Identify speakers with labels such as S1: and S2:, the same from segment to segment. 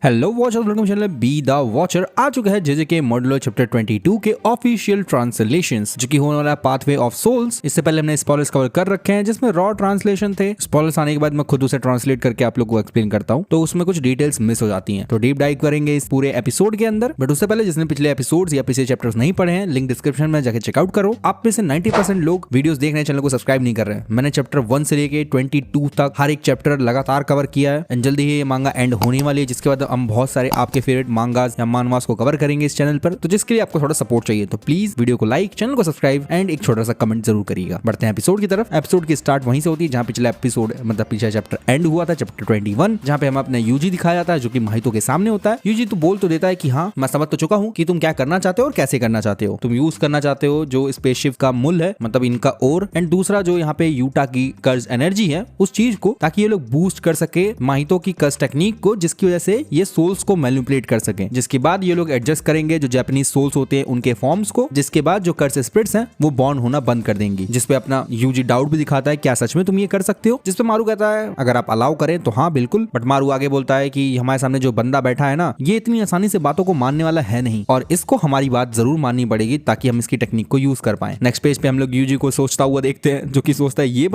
S1: Hello watcher, welcome channel be the watcher. आ चुका है जेजेके मॉड्यूलर चैप्टर 22 के ऑफिशियल ट्रांसलेशंस, जो कि होने वाला है पाथवे ऑफ सोल्स। इससे पहले हमने स्पॉयलर्स कवर कर रखे हैं, जिसमें रॉ ट्रांसलेशन थे। स्पॉयलर्स आने के बाद मैं खुद उसे ट्रांसलेट करके आप लोग को एक्सप्लेन करता हूँ, तो उसमें कुछ डिटेल्स मिस हो जाती हैं। तो डीप डाइव करेंगे इस पूरे एपिसोड के अंदर। बट उससे पहले जिसने पिछले एपिसोड या पिछले चैप्टर्स नहीं पढ़े हैं, लिंक डिस्क्रिप्शन में जाकर चेकआउट करो। आप में से 90% लोग वीडियोस देख रहे हैं, चैनल को सब्सक्राइब नहीं कर रहे हैं। मैंने चैप्टर 1 से लेके 22 तक हर एक चैप्टर लगातार कवर किया है, एंड जल्दी ही ये मांगा एंड होने वाली है, जिसके बाद हम बहुत सारे आपके फेवरेट मांगास या मानवास को कवर करेंगे इस चैनल पर। तो जिसके लिए आपको थोड़ा सपोर्ट चाहिए, तो प्लीज वीडियो को लाइक, चैनल को सब्सक्राइब एंड एक छोटा सा कमेंट जरूर करिएगा। बढ़ते हैं एपिसोड की तरफ। एपिसोड की स्टार्ट वहीं से होती है जहां पिछला एपिसोड मतलब पिछला चैप्टर एंड हुआ था, चैप्टर 21, जहां पे हम अपने यूजी दिखाया जाता है, जो कि माहितो के सामने होता है। यूजी तो बोल तो देता है कि हाँ, मैं समझ तो चुका हूँ कि तुम क्या करना चाहते हो और कैसे करना चाहते हो। तुम यूज करना चाहते हो जो स्पेसशिप का मूल है, मतलब इनका और, एंड दूसरा जो यहाँ पे यूटा की कर्ज एनर्जी है, उस चीज को, ताकि ये लोग बूस्ट कर सके माहितो की कर्ज टेक्निक को, जिसकी वजह से ये सोल्स को मैनिपुलेट कर सके। जिसके बाद ये लोग एडजस्ट करेंगे जो जापानीज सोल्स होते हैं उनके फॉर्म्स को, जिसके बाद जो कर्ज स्पिरिट्स हैं वो बॉर्न होना बंद कर देंगी। जिसपे अपना यूजी डाउट भी दिखाता है, क्या सच में तुम ये कर सकते हो? जिसपे मारू कहता है अगर आप अलाउ करें तो हाँ बिल्कुल। बट मारू आगे बोलता है कि हमारे सामने जो बंदा बैठा है ना, ये इतनी आसानी से बातों को मानने वाला है नहीं, और इसको हमारी बात जरूर माननी पड़ेगी ताकि हम इसकी टेक्निक को यूज कर पाए। नेक्स्ट पेज पे हम लोग यूजी को सोचता हुआ देखते हैं, जो कि सोचता है ये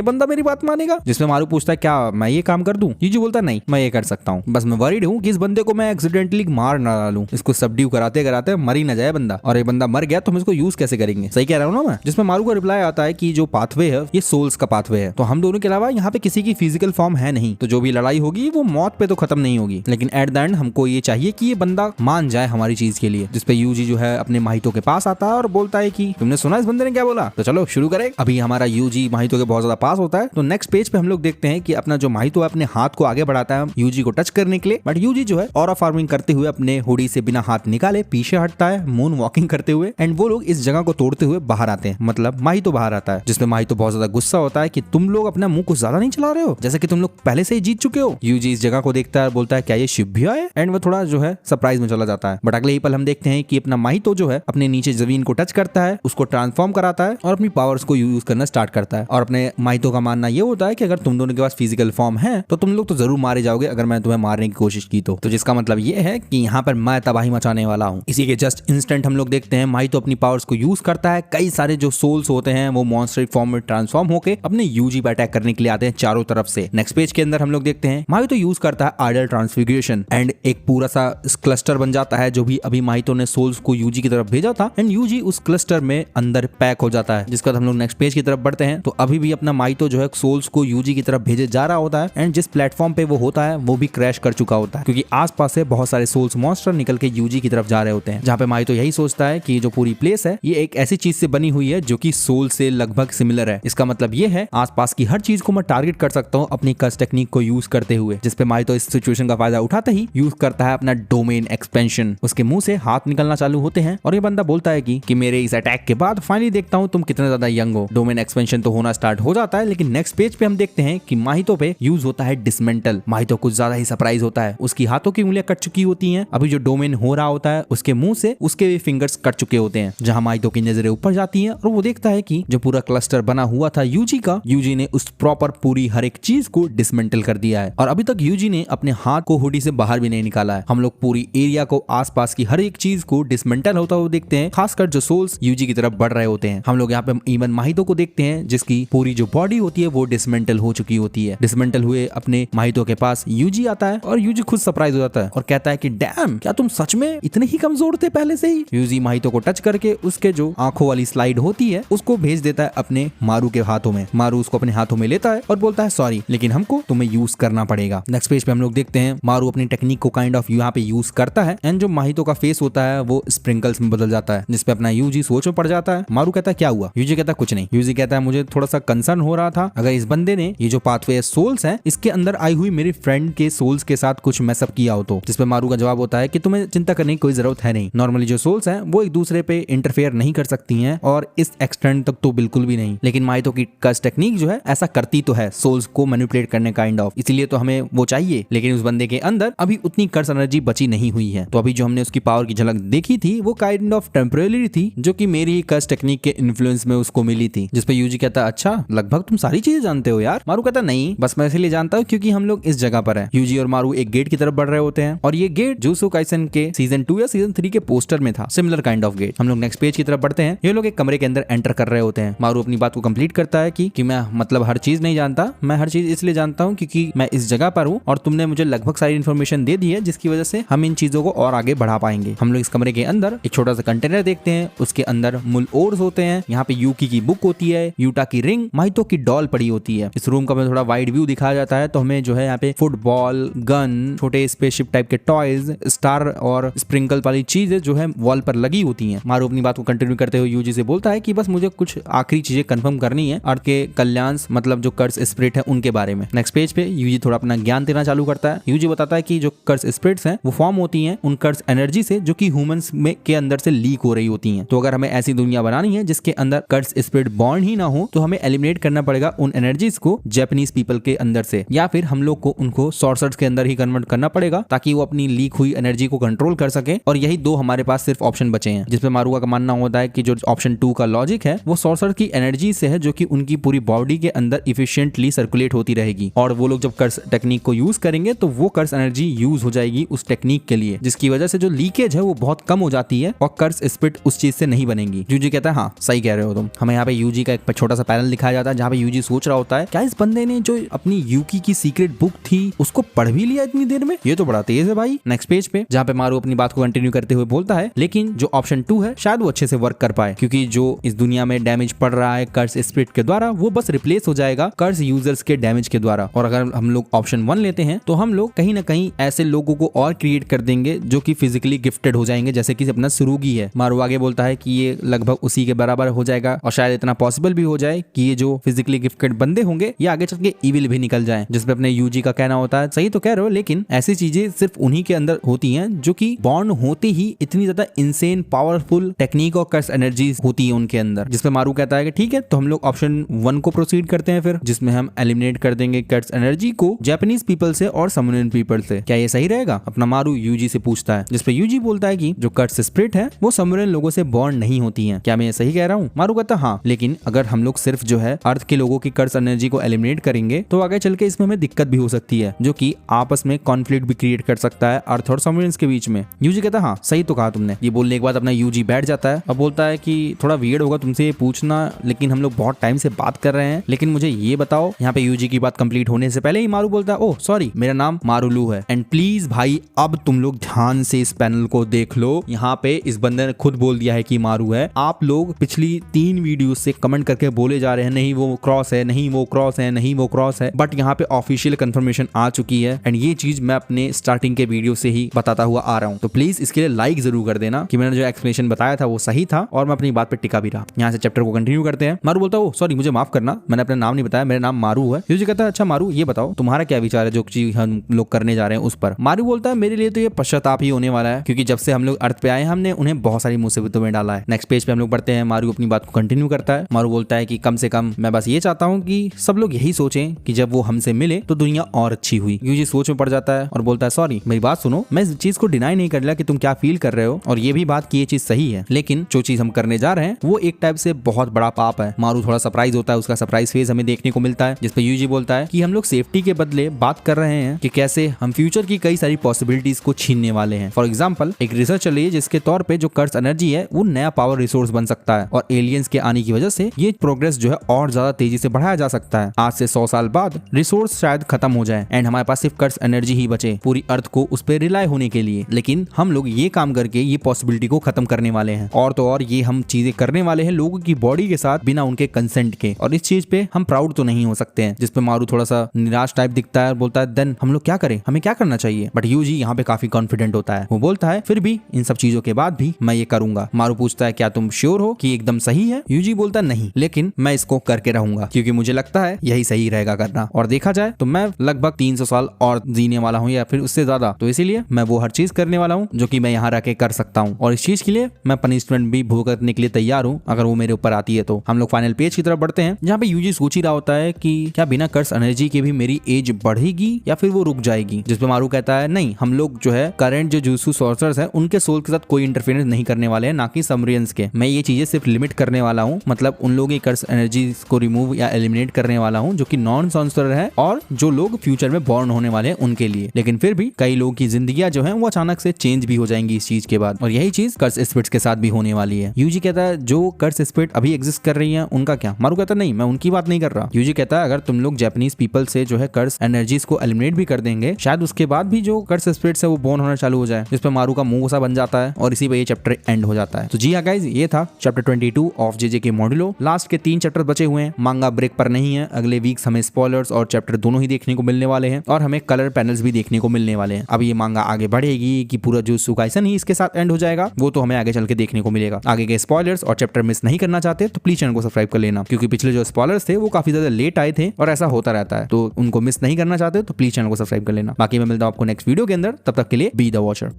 S1: बंदा मेरी बात मानेगा। जिसमें मारू पूछता है क्या मैं ये काम कर दूं? यूजी बोलता है नहीं, मैं ये कर सकता हूँ, बस मैं वरीड हूँ कि इस बंदे को मैं एक्सीडेंटली मार ना डालूं, इसको सबड्यू कराते कराते मर ही ना जाए बंदा, और ये बंदा मर गया तो हम इसको यूज कैसे करेंगे? सही कह रहा हूँ ना मैं? जिसमें मारू का रिप्लाई आता है कि जो पाथवे है ये सोल्स का पाथवे है, तो हम दोनों के अलावा यहाँ पे किसी की फिजिकल फॉर्म है नहीं, तो जो भी लड़ाई होगी वो मौत पे तो खत्म नहीं होगी, लेकिन एट द एंड हमको ये चाहिए कि ये बंदा मान जाए हमारी चीज के लिए। जिसपे यूजी जो है अपने माहितो के पास आता है और बोलता है कि तुमने सुना इस बंदे ने क्या बोला, तो चलो शुरू करें। अभी हमारा यूजी माहितो के बहुत ज्यादा पास होता है, तो नेक्स्ट पेज पे हम लोग देखते हैं कि अपना जो माहितो है अपने हाथ को आगे बढ़ाता है यूजी को टच करने के लिए, बट यूजी जो है ऑरा फार्मिंग करते हुए अपने हुडी से बिना हाथ निकाले पीछे हटता है, मून वॉकिंग करते हुए, एंड वो लोग इस जगह को तोड़ते हुए बाहर आते हैं, मतलब माहितो बाहर आता है। जिसमें माहितो बहुत ज्यादा गुस्सा होता है कि तुम लोग अपना मुंह कुछ ज्यादा नहीं चला रहे हो, जैसे कि तुम लोग पहले से ही जीत चुके हो। यूजी इस जगह को देखता है, बोलता है क्या ये शिव भी आए? एंड वो थोड़ा जो है सरप्राइज में चला जाता है। बट अगले ही पल हम देखते हैं कि अपना माहितो जो है अपने नीचे जमीन को टच करता है, उसको ट्रांसफॉर्म कराता है और अपनी पावर्स को यूज करना स्टार्ट करता है। और अपने माहितो का मानना ये होता है कि अगर तुम दोनों के पास फिजिकल फॉर्म है तो तुम लोग तो जरूर मारे जाओगे अगर मैं तुम्हें मारने की कोशिश की तो जिसका मतलब ये है कि यहाँ पर मैं तबाही मचाने वाला हूँ। इसी के जस्ट इंस्टेंट हम लोग देखते हैं माहितो अपनी पावर्स को यूज करता है, कई सारे जो सोल्स होते हैं वो मॉन्स्टर फॉर्म में ट्रांसफॉर्म होकर अपने यूजी पर अटैक करने के लिए आते हैं चारों तरफ से। नेक्स्ट पेज के अंदर हम लोग देखते हैं माहितो यूज करता है आइडल ट्रांसफिगरेशन, एंड एक पूरा सा क्लस्टर बन जाता है जो भी अभी माहितो ने सोल्स को यूजी की तरफ भेजा था, एंड यूजी उस क्लस्टर में अंदर पैक हो जाता है। जिसके बाद हम लोग नेक्स्ट पेज की तरफ बढ़ते हैं, तो अभी भी अपना माहितो जो है सोल्स को यूजी की तरफ भेजे जा रहा होता है, एंड जिस प्लेटफॉर्म पे वो होता है वो भी क्रैश कर चुका होता है, क्योंकि आसपास से बहुत सारे सोल्स मॉन्स्टर निकल के यूजी की तरफ जा रहे होते हैं। जहाँ पे माहितो यही सोचता है कि जो पूरी प्लेस है ये एक ऐसी चीज से बनी हुई है जो कि सोल से लगभग सिमिलर है। इसका मतलब ये है आसपास की हर चीज को मैं टारगेट कर सकता हूँ अपनी कर्ज टेक्निक को यूज करते हुए। जिसपे माहितो इस सिचुएशन का फायदा उठाते ही यूज करता है अपना डोमेन एक्सपेंशन। उसके मुंह से हाथ निकलना चालू होते हैं और ये बंदा बोलता है कि मेरे इस अटैक के बाद फाइनली देखता हूँ तुम कितने ज्यादा यंग हो। डोमेन एक्सपेंशन तो होना स्टार्ट हो जाता है, लेकिन नेक्स्ट पेज पे हम देखते हैं कि माहितो पे यूज होता है डिसमेंटल। माहितो कुछ ज्यादा ही सरप्राइज होता है, उसकी हाथों की उंगलियां कट चुकी होती हैं। अभी जो डोमेन हो रहा होता है उसके मुंह से उसके फिंगर्स कट चुके होते हैं। जहां माहितो की नजरें ऊपर जाती हैं और वो देखता है कि जो पूरा क्लस्टर बना हुआ था यूजी का, यूजी ने उस प्रॉपर पूरी हर एक चीज को डिसमेंटल कर दिया है, और अभी तक यूजी ने अपने हाथ को हुडी से बाहर भी नहीं निकाला है। हम लोग पूरी एरिया को, आसपास की हर एक चीज को डिसमेंटल होता हुआ देखते हैं, खासकर जो सोल्स यूजी की तरफ बढ़ रहे होते हैं। हम लोग यहाँ पे इवन माहितो को देखते हैं जिसकी पूरी जो बॉडी होती है वो डिसमेंटल हो चुकी होती है। डिसमेंटल हुए अपने माहितो के पास यूजी आता है और यूजी खुद सरप्राइज हो जाता है और कहता है कि डैम, क्या तुम सच में इतने ही कमजोर थे पहले से ही? यूजी माहितो को टच करके उसके जो आंखों वाली स्लाइड होती है उसको भेज देता है अपने मारू के हाथों में। मारू उसको अपने हाथों में लेता है और बोलता है सॉरी, लेकिन हमको तुम्हें यूज करना पड़ेगा। नेक्स्ट पेज पे हम लोग देखते हैं मारू अपनी टेक्निक को काइंड ऑफ यहाँ पे यूज करता है, एंड जो माहितो का फेस होता है वो स्प्रिंकल्स में बदल जाता है, जिसपे अपना यूजी सोच में पड़ जाता है। मारू कहता है क्या हुआ? यूजी कहता है कुछ नहीं। यूजी कहता है मुझे थोड़ा सा कंसर्न हो रहा था, अगर इस बंदे ने ये जो पाथवे सोल्स है इसके अंदर आई हुई मेरी फ्रेंड के सोल्स के साथ कुछ मैसअप किया हो तो। जिसपे मारू का जवाब होता है कि तुम्हें चिंता करने की कोई जरूरत है नहीं, नॉर्मली जो सोल्स हैं वो एक दूसरे पे इंटरफेयर नहीं कर सकती हैं, और इस एक्सटेंड तक तो बिल्कुल भी नहीं, लेकिन माहितो की कर्ज टेक्निक जो है ऐसा करती तो है, सोल्स को मैनिपुलेट करने काइंड ऑफ, इसीलिए तो हमें वो चाहिए। लेकिन उस बंदे के अंदर अभी उतनी कर्ज एनर्जी बची नहीं हुई है, तो अभी जो हमने उसकी पावर की झलक देखी थी वो काइंड ऑफ टेम्परेरी थी, जो कि मेरी कर्ज टेक्निक के इन्फ्लुएंस में उसको मिली थी। जिसपे यूजी कहता अच्छा, लगभग तुम सारी चीजें जानते हो यार। मारू कहता नहीं, बस मैं इसलिए जानता हूँ क्योंकि हम लोग इस जगह पर है। यूजी और मारू एक गेट की तरफ बढ़ रहे होते हैं और ये गेट जुजुत्सु काइसेन के सीजन 2 या सीजन 3 के पोस्टर में था, सिमिलर काइंड ऑफ गेट। हम लोग नेक्स्ट पेज की तरफ बढ़ते हैं। ये लोग एक कमरे के अंदर एंटर कर रहे होते हैं। मारू अपनी बात को कंप्लीट करता है कि मैं मतलब हर चीज नहीं जानता, मैं हर चीज इसलिए जानता हूँ क्योंकि मैं इस जगह पर हूँ और तुमने मुझे लगभग सारी इन्फॉर्मेशन दे दी है, जिसकी वजह से हम इन चीजों को और आगे बढ़ा पाएंगे। हम लोग इस कमरे के अंदर एक छोटा सा कंटेनर देखते हैं, उसके अंदर मूल ओर्स होते हैं। यहाँ पे यूकी की बुक होती है, यूटा की रिंग, माहितो की डॉल पड़ी होती है। इस रूम का हमें थोड़ा वाइड व्यू दिखाया जाता है, तो हमें जो है यहाँ पे फुटबॉल, गन, छोटे स्पेसशिप टाइप के टॉयज, स्टार और स्प्रिंकल वाली चीजें जो है वॉल पर लगी होती हैं। मारू अपनी बात को कंटिन्यू करते हुए यूजी से बोलता है कि बस मुझे कुछ आखिरी चीजें कंफर्म करनी है अर्थ के कल्याण मतलब जो कर्स स्पिरिट है उनके बारे में। नेक्स्ट पेज पे यूजी थोड़ा अपना ज्ञान देना चालू करता है। यूजी बताता है कि जो कर्स स्पिरिट्स हैं वो फॉर्म होती हैं उन कर्स एनर्जी से जो कि ह्यूमंस में के अंदर से लीक हो रही होती हैं। तो अगर हमें ऐसी दुनिया बनानी है जिसके अंदर कर्स स्पिरिट बॉर्न ही ना हो, तो हमें एलिमिनेट करना पड़ेगा उन एनर्जीज को जापानीज पीपल के अंदर से, या फिर हम लोग को उनको सॉर्सर्स के अंदर ही कन्वर्ट करना पड़ेगा ताकि वो अपनी लीक हुई एनर्जी को कंट्रोल कर सके। और यही दो हमारे पास सिर्फ ऑप्शन बचे हैं, जिसमें मारुआ का मानना होता है कि जो ऑप्शन 2 का लॉजिक है वो सॉर्सर की एनर्जी से है जो कि उनकी पूरी बॉडी के अंदर इफिशिएंटली सर्कुलेट होती रहेगी। और वो लोग जब कर्स टेक्निक को यूज करेंगे तो वो कर्स एनर्जी यूज हो जाएगी उस टेक्निक के लिए, जिसकी वजह से जो लीकेज है वो बहुत कम हो जाती है और कर्स स्पिरिट उस चीज से नहीं बनेगी। यूजी कहता है हाँ सही कह रहे हो तुम। हमें यहाँ पे यूजी का एक छोटा सा पैनल दिखाया जाता है जहाँ पे यूजी सोच रहा होता है क्या इस बंदे ने जो अपनी यूकी की सीक्रेट बुक थी उसको पढ़ भी लिया इतनी देर में, ये तो बड़ा तेज है भाई। नेक्स्ट पेज पे जहाँ पे मारू अपनी बात को कंटिन्यू करते हुए बोलता है लेकिन जो ऑप्शन 2 है शायद वो अच्छे से वर्क कर पाए, क्योंकि जो इस दुनिया में डैमेज पड़ रहा है कर्स स्पिरिट के द्वारा वो बस रिप्लेस हो जाएगा कर्स यूजर्स के डैमेज के द्वारा। और अगर हम लोग ऑप्शन 1 लेते हैं तो हम लोग कहीं ना कहीं ऐसे लोगों को और क्रिएट कर देंगे जो कि फिजिकली गिफ्टेड हो जाएंगे, जैसे कि अपना सुरुगी है। मारू आगे बोलता है कि ये लगभग उसी के बराबर हो जाएगा और शायद इतना पॉसिबल भी हो जाए कि ये जो फिजिकली गिफ्टेड बंदे होंगे ये आगे चल के इविल भी निकल जाएं, जिसपे अपने यूजी का कहना होता है सही तो कह रहे हो, लेकिन ऐसी चीजें सिर्फ उन्हीं के अंदर होती हैं जो कि बॉर्न होते ही इतनी ज्यादा इंसेन पावरफुल टेक्निक और कर्स एनर्जी होती है उनके अंदर। जिसपे मारू कहता है कि ठीक है तो हम लोग ऑप्शन 1 को प्रोसीड करते हैं फिर, जिसमें हम एलिमिनेट कर देंगे कर्स एनर्जी को जापानीज पीपल से और समोनियन पीपल से। क्या ये सही रहेगा? अपना मारू यूजी से पूछता है, जिसपे यूजी बोलता है कि जो कर्स स्पिरिट है वो समोनियन लोगों से बॉर्न नहीं होती है। क्या मैं ये सही कह रहा हूँ? मारू कहता है हाँ, लेकिन अगर हम लोग सिर्फ जो है अर्थ के लोगों की कर्स एनर्जी को एलिमिनेट करेंगे तो आगे चल के इसमें हमें दिक्कत भी हो सकती है, जो कि आपस में कॉन्फ्लिक्ट भी क्रिएट कर सकता है अर्थ और समोनियंस के बीच में। यूजी कहता है हाँ सही तो कहा तुमने। ये बोलने के बाद अपना यूजी बैठ जाता है और बोलता है कि थोड़ा वियर्ड होगा तुमसे ये पूछना, लेकिन हम लोग बहुत टाइम से बात कर रहे हैं, लेकिन मुझे ये बताओ। यहाँ पे यूजी की बात कंप्लीट होने से पहले ही मारू बोलता है ओह सॉरी मेरा नाम मारुलू है, एंड प्लीज भाई अब तुम लोग ध्यान से इस पैनल को देख लो। यहाँ पे इस बंदे ने खुद बोल दिया है कि मारू है। आप लोग पिछली 3 वीडियो से कमेंट करके बोले जा रहे हैं नहीं वो क्रॉस है, नहीं वो क्रॉस है, नहीं वो क्रॉस है, बट यहाँ पे ऑफिशियल कंफर्मेशन आ चुकी है एंड ये चीज मैं अपने स्टार्टिंग के वीडियो से ही बताता हुआ आ रहा हूँ। तो प्लीज इसके लिए लाइक जरूर कर देना कि मैंने जो एक्सप्लेनेशन बताया था वो सही था और मैं अपनी बात पे टिका भी रहा। यहाँ से चैप्टर को कंटिन्यू करते हैं। मारू बोलता है सॉरी मुझे माफ करना, मैंने अपना नाम नहीं बताया, मेरा नाम मारू है। यूजी कहता है अच्छा मारू ये बताओ तुम्हारा क्या विचार है जो चीज हम लोग करने जा रहे हैं उस पर। मारू बोलता है मेरे लिए तो ये पश्चाताप ही होने वाला है, क्योंकि जब से हम लोग अर्थ पे आए हमने उन्हें बहुत सारी मुसीबतों में डाला है। नेक्स्ट पेज पे हम लोग पढ़ते हैं। मारू अपनी बात को कंटिन्यू करता है। मारू बोलता है कि कम से कम मैं बस ये चाहता हूँ कि सब लोग यही सोचें कि जब वो हमसे मिले तो दुनिया और अच्छी हुई। यूजी सोच में पड़ जाता है और बोलता है सॉरी मेरी बात सुनो, मैं इस चीज को डिनाई नहीं कर रहा कि तुम क्या फील कर रहे हो और ये भी बात कि ये चीज सही है, लेकिन जो चीज हम करने जा रहे हैं वो एक टाइप से बहुत बड़ा पाप है। मारू थोड़ा सरप्राइज होता है, उसका सरप्राइज फेज हमें देखने को मिलता है, जिसपे यूजी बोलता है कि हम लोग सेफ्टी के बदले बात कर रहे हैं कि कैसे हम फ्यूचर की कई सारी पॉसिबिलिटीज को छीनने वाले हैं। फॉर एग्जाम्पल एक रिसर्च चल रही है जिसके तौर पे जो कर्स एनर्जी है वो नया पावर रिसोर्स बन सकता है और एलियंस के आने की वजह से ये प्रोग्रेस जो है और ज्यादा तेजी से बढ़ाया जा सकता है। आज से 100 साल बाद रिसोर्स शायद खत्म हो जाए एंड हमारे पास सिर्फ कर्स एनर्जी ही बचे पूरी अर्थ को उस पर रिलाय होने के लिए, लेकिन हम लोग ये काम करके ये पॉसिबिलिटी को खत्म करने वाले हैं। और तो और ये हम चीजें करने वाले हैं लोगों की बॉडी के साथ बिना उनके कंसेंट के, और इस चीज पे हम प्राउड तो नहीं हो सकते हैं। जिसपे मारू थोड़ा सा निराश टाइप दिखता है और बोलता है देन हम लोग क्या करें, हमें क्या करना चाहिए। बट यूजी यहाँ पे काफी कॉन्फिडेंट होता है, वो बोलता है फिर भी इन सब चीजों के बाद भी मैं ये करूंगा। मारू पूछता है क्या तुम श्योर हो कि एकदम सही है? यूजी बोलता है नहीं, लेकिन मैं इसको करके रहूंगा क्योंकि मुझे लगता है यही सही रहेगा करना, और देखा जाए तो मैं लगभग 300 साल और जीने वाला हूँ या फिर उससे ज्यादा, तो इसीलिए मैं वो हर चीज करने वाला हूँ जो कि मैं यहाँ रह के कर सकता हूँ, और इस चीज के लिए मैं पनिशमेंट भी भुगतने के लिए तैयार हूँ अगर वो मेरे ऊपर आती है तो। हम लोग फाइनल पेज की तरफ बढ़ते हैं जहाँ पे यूजी सोच ही रहा होता है कि क्या बिना कर्स एनर्जी के भी मेरी एज बढ़ेगी या फिर वो रुक जाएगी। जिसपे मारू कहता है नहीं, हम लोग जो है करंट जो जुजुत्सु सॉर्सरर्स हैं उनके सोल के साथ कोई इंटरफेरेंस नहीं करने वाले हैं, ना कि समरियंस के। मैं ये चीजें सिर्फ लिमिट करने वाला हूँ, मतलब उन लोगों की कर्स एनर्जी को रिमूव या एलिमिनेट करने वाला हूँ जो कि नॉन सॉर्सरर है और जो लोग फ्यूचर में बॉर्न होने वाले हैं उनके लिए, लेकिन फिर भी कई लोगों की जिंदगियां जो है वो अचानक से चेंज भी हो जाएंगी इस चीज के बाद, और यही चीज कर्स स्पिरिट्स के साथ भी होने वाली है। यूजी कहता है जो कर्स स्पिरिट अभी एग्जिस्ट कर रही है उनका क्या? मारू कहता नहीं, मैं उनकी बात नहीं कर रहा। यूजी कहता है अगर तुम लोग जापानीज पीपल से जो है कर्स एनर्जीज को एलिमिनेट भी कर देंगे, शायद उसके बाद भी जो कर्स स्पिरिट्स है वो बोर्न होना चालू हो जाए, जिस पे मारू का मुंह सा बन जाता है और इसी पे ये चैप्टर एंड हो जाता है। तो जी हाँ गाइस, ये था चैप्टर 22 ऑफ जेजेके मॉड्यूलो। लास्ट के 3 चैप्टर बचे हुए हैं, मांगा ब्रेक पर नहीं है। अगले वीक्स हमें स्पॉयलर्स और चैप्टर दोनों ही देखने को मिलने वाले हैं और हमें कलर पैनल्स भी देखने को मिलने वाले हैं। अब ये मांगा आगे बढ़ेगी कि पूरा जुजुत्सु काइसन ही इसके साथ एंड हो जाएगा, वो तो हमें आगे चल के देखने को मिलेगा। आगे के स्पॉयलर्स और चैप्टर मिस नहीं करना चाहते तो प्लीज चैनल को सब्सक्राइब कर लेना, क्योंकि पिछले जो स्पॉयलर्स थे वो काफी ज्यादा लेट आए थे और ऐसा होता रहता है, तो उनको मिस नहीं करना चाहते तो प्लीज चैनल को सब्सक्राइब कर लेना। बाकी मैं मिलता हूं आपको नेक्स्ट वीडियो के अंदर, तब तक के लिए बी द वॉचर।